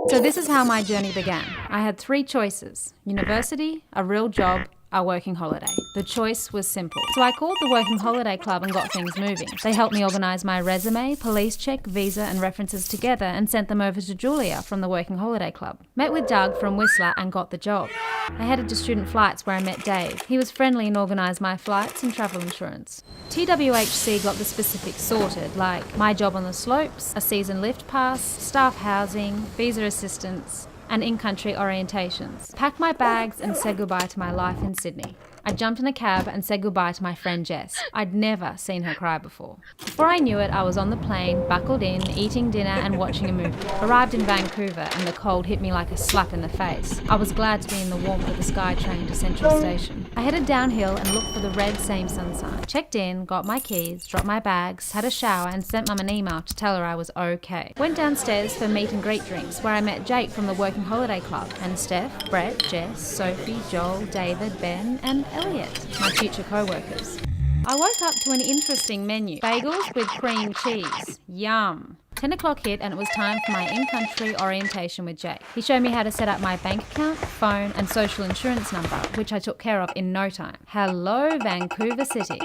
So this is how my journey began. I had 3 choices: university, a real job, a working holiday. The choice was simple. So I called the Working Holiday Club and got things moving. They helped me organise my resume, police check, visa and references together and sent them over to Julia from the Working Holiday Club. Met with Doug from Whistler and got the job. I headed to student flights where I met Dave. He was friendly and organised my flights and travel insurance. TWHC got the specifics sorted, like my job on the slopes, a season lift pass, staff housing, visa assistance, and in-country orientations. Packed my bags and said goodbye to my life in Sydney. I jumped in a cab and said goodbye to my friend Jess. I'd never seen her cry before. Before I knew it, I was on the plane, buckled in, eating dinner and watching a movie. Arrived in Vancouver and the cold hit me like a slap in the face. I was glad to be in the warmth of the SkyTrain to Central Station. I headed downhill and looked for the red Same Sun sign. Checked in, got my keys, dropped my bags, had a shower and sent Mum an email to tell her I was okay. Went downstairs for meet and greet drinks where I met Jake from the Working Holiday Club and Steph, Brett, Jess, Sophie, Joel, David, Ben and Elliot, my future co-workers. I woke up to an interesting menu. Bagels with cream cheese. Yum. 10 o'clock hit and it was time for my in-country orientation with Jake. He showed me how to set up my bank account, phone and social insurance number, which I took care of in no time. Hello, Vancouver City.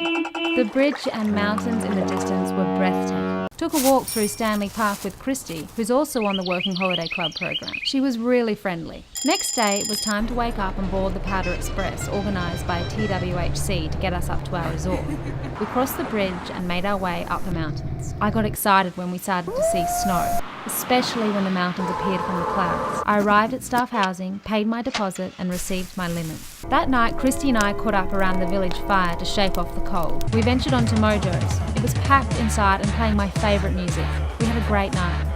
The bridge and mountains in the distance were breathtaking. Took a walk through Stanley Park with Christy, who's also on the Working Holiday Club program. She was really friendly. Next day, it was time to wake up and board the Powder Express, organised by TWHC to get us up to our resort. We crossed the bridge and made our way up the mountains. I got excited when we started to see snow, especially when the mountains appeared from the clouds. I arrived at staff housing, paid my deposit and received my linen. That night, Christy and I caught up around the village fire to shake off the cold. We ventured onto Mojo's. It was packed inside and playing my favourite music. We had a great night.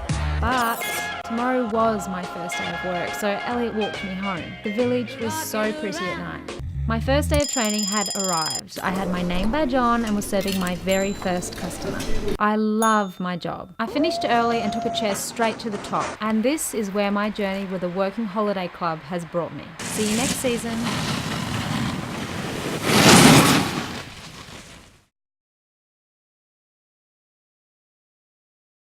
But tomorrow was my first day of work, so Elliot walked me home. The village was so pretty at night. My first day of training had arrived. I had my name badge on and was serving my very first customer. I love my job. I finished early and took a chair straight to the top. And this is where my journey with the Working Holiday Club has brought me. See you next season.